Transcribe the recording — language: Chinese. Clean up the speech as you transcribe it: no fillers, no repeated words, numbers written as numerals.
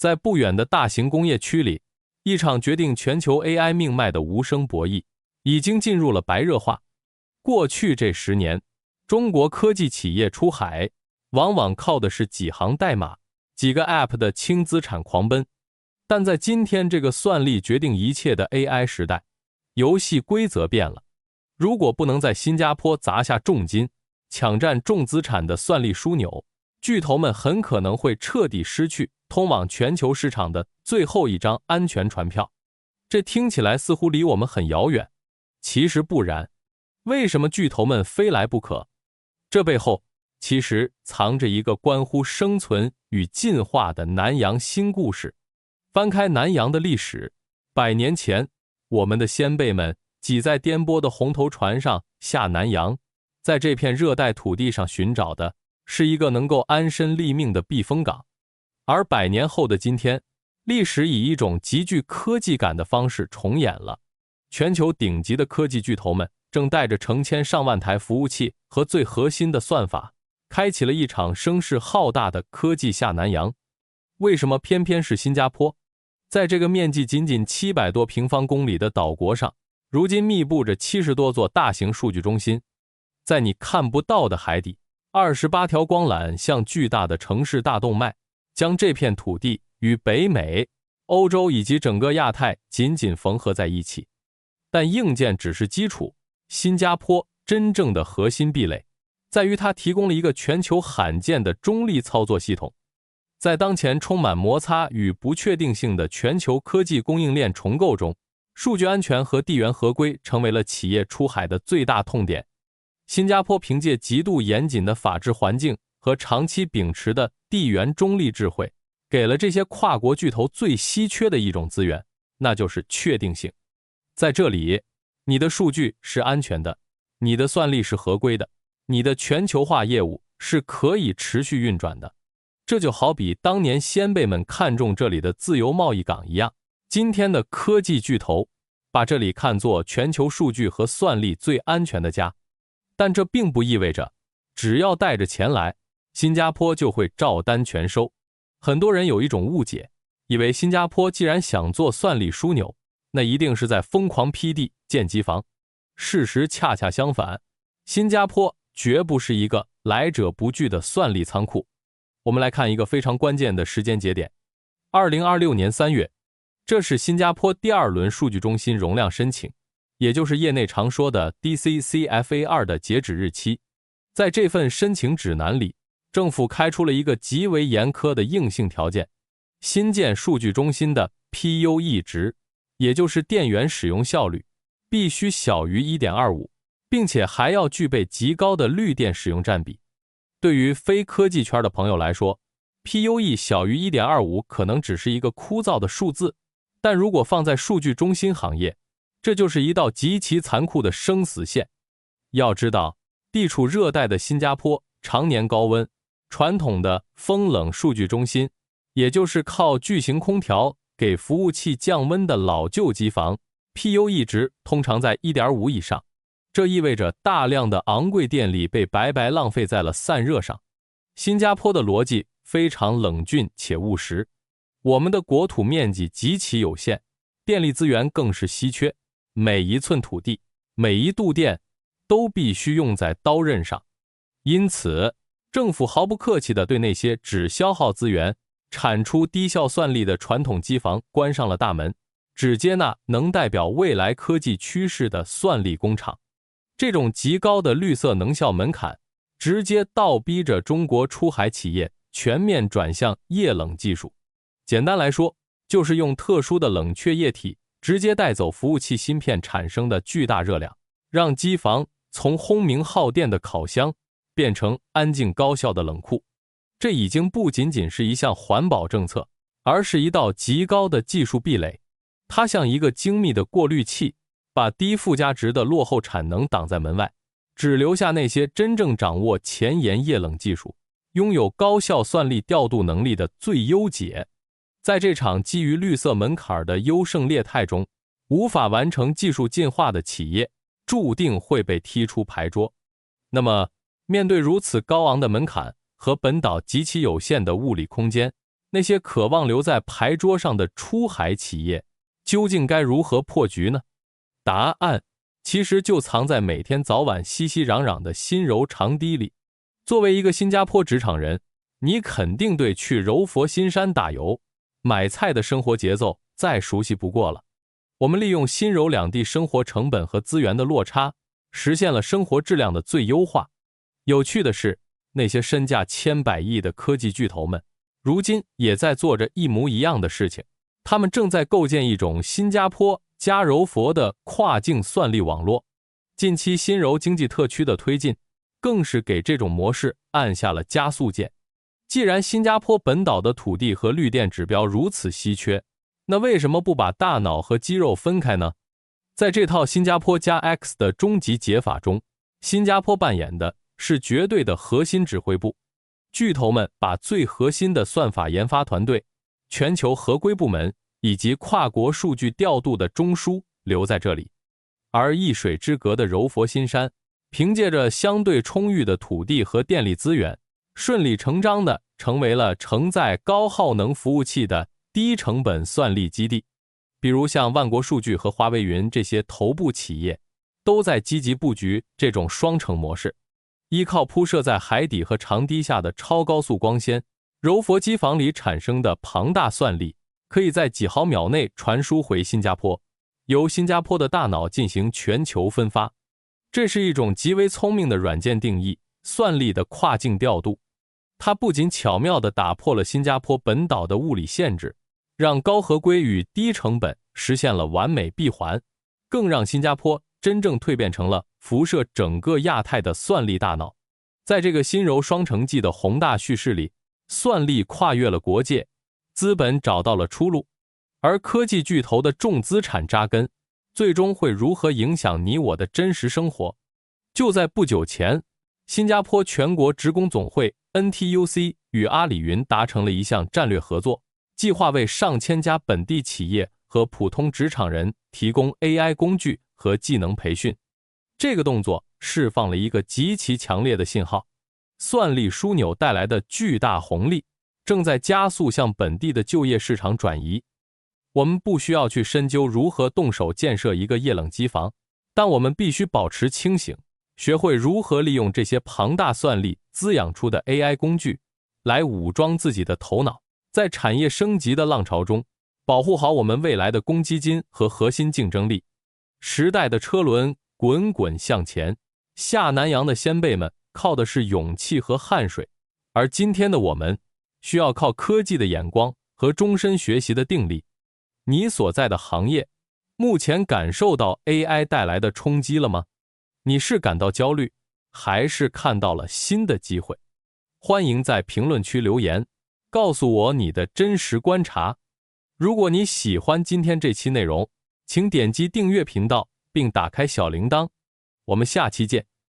在不远的大型工业区里，一场决定全球 AI 命脉的无声博弈已经进入了白热化。过去这10年，中国科技企业出海往往靠的是几行代码、几个 App 的轻资产狂奔，但在今天这个算力决定一切的 AI 时代，游戏规则变了。如果不能在新加坡砸下重金，抢占重资产的算力枢纽，巨头们很可能会彻底失去通往全球市场的最后一张安全船票。这听起来似乎离我们很遥远，其实不然。为什么巨头们非来不可？这背后其实藏着一个关乎生存与进化的南洋新故事。翻开南洋的历史，100年前，我们的先辈们挤在颠簸的红头船上下南洋，在这片热带土地上寻找的是一个能够安身立命的避风港。而100年后的今天，历史以一种极具科技感的方式重演了。全球顶级的科技巨头们正带着成千上万台服务器和最核心的算法，开启了一场声势浩大的科技下南洋。为什么偏偏是新加坡？在这个面积仅仅700多平方公里的岛国上，如今密布着70多座大型数据中心。在你看不到的海底，28条光缆像巨大的城市大动脉，将这片土地与北美、欧洲以及整个亚太紧紧缝合在一起。但硬件只是基础，新加坡真正的核心壁垒在于它提供了一个全球罕见的中立操作系统。在当前充满摩擦与不确定性的全球科技供应链重构中，数据安全和地缘合规成为了企业出海的最大痛点。新加坡凭借极度严谨的法治环境和长期秉持的地缘中立智慧，给了这些跨国巨头最稀缺的一种资源，那就是确定性。在这里，你的数据是安全的，你的算力是合规的，你的全球化业务是可以持续运转的。这就好比当年先辈们看重这里的自由贸易港一样，今天的科技巨头把这里看作全球数据和算力最安全的家。但这并不意味着只要带着钱来，新加坡就会照单全收。很多人有一种误解，以为新加坡既然想做算力枢纽，那一定是在疯狂批地建机房。事实恰恰相反，新加坡绝不是一个来者不拒的算力仓库。我们来看一个非常关键的时间节点，2026年3月，这是新加坡第2轮数据中心容量申请，也就是业内常说的 DCCFA2 的截止日期。在这份申请指南里，政府开出了一个极为严苛的硬性条件，新建数据中心的 PUE 值，也就是电源使用效率，必须小于 1.25， 并且还要具备极高的绿电使用占比。对于非科技圈的朋友来说， PUE 小于 1.25 可能只是一个枯燥的数字，但如果放在数据中心行业，这就是一道极其残酷的生死线。要知道，地处热带的新加坡常年高温，传统的风冷数据中心，也就是靠巨型空调给服务器降温的老旧机房， PUE 值通常在 1.5 以上。这意味着大量的昂贵电力被白白浪费在了散热上。新加坡的逻辑非常冷峻且务实，我们的国土面积极其有限，电力资源更是稀缺，每一寸土地，每一度电都必须用在刀刃上。因此，政府毫不客气地对那些只消耗资源、产出低效算力的传统机房关上了大门，只接纳能代表未来科技趋势的算力工厂。这种极高的绿色能效门槛，直接倒逼着中国出海企业全面转向液冷技术。简单来说，就是用特殊的冷却液体直接带走服务器芯片产生的巨大热量，让机房从轰鸣耗电的烤箱变成安静高效的冷库。这已经不仅仅是一项环保政策，而是一道极高的技术壁垒。它像一个精密的过滤器，把低附加值的落后产能挡在门外，只留下那些真正掌握前沿液冷技术、拥有高效算力调度能力的最优解。在这场基于绿色门槛的优胜劣汰中，无法完成技术进化的企业注定会被踢出牌桌。那么，面对如此高昂的门槛和本岛极其有限的物理空间，那些渴望留在牌桌上的出海企业，究竟该如何破局呢？答案其实就藏在每天早晚熙熙攘攘的新柔长堤里。作为一个新加坡职场人，你肯定对去柔佛新山打油、买菜的生活节奏再熟悉不过了。我们利用新柔两地生活成本和资源的落差，实现了生活质量的最优化。有趣的是，那些身价千百亿的科技巨头们，如今也在做着一模一样的事情。他们正在构建一种新加坡加柔佛的跨境算力网络。近期新柔经济特区的推进，更是给这种模式按下了加速键。既然新加坡本岛的土地和绿电指标如此稀缺，那为什么不把大脑和肌肉分开呢？在这套新加坡加 X 的终极解法中，新加坡扮演的是绝对的核心指挥部。巨头们把最核心的算法研发团队、全球合规部门以及跨国数据调度的中枢留在这里，而一水之隔的柔佛新山，凭借着相对充裕的土地和电力资源，顺理成章地成为了承载高耗能服务器的低成本算力基地。比如像万国数据和华为云这些头部企业，都在积极布局这种双城模式。依靠铺设在海底和长堤下的超高速光纤，柔佛机房里产生的庞大算力，可以在几毫秒内传输回新加坡，由新加坡的大脑进行全球分发。这是一种极为聪明的软件定义算力的跨境调度。它不仅巧妙地打破了新加坡本岛的物理限制，让高合规与低成本实现了完美闭环，更让新加坡真正蜕变成了辐射整个亚太的算力大脑。在这个新柔双城记的宏大叙事里，算力跨越了国界，资本找到了出路，而科技巨头的重资产扎根，最终会如何影响你我的真实生活？就在不久前，新加坡全国职工总会 NTUC 与阿里云达成了一项战略合作，计划为上千家本地企业和普通职场人提供 AI 工具和技能培训。这个动作释放了一个极其强烈的信号，算力枢纽带来的巨大红利正在加速向本地的就业市场转移。我们不需要去深究如何动手建设一个液冷机房，但我们必须保持清醒，学会如何利用这些庞大算力滋养出的 AI 工具，来武装自己的头脑，在产业升级的浪潮中，保护好我们未来的公积金和核心竞争力。时代的车轮滚滚向前，下南洋的先辈们靠的是勇气和汗水，而今天的我们需要靠科技的眼光和终身学习的定力。你所在的行业目前感受到 AI 带来的冲击了吗？你是感到焦虑，还是看到了新的机会？欢迎在评论区留言，告诉我你的真实观察。如果你喜欢今天这期内容，请点击订阅频道并打开小铃铛。我们下期见。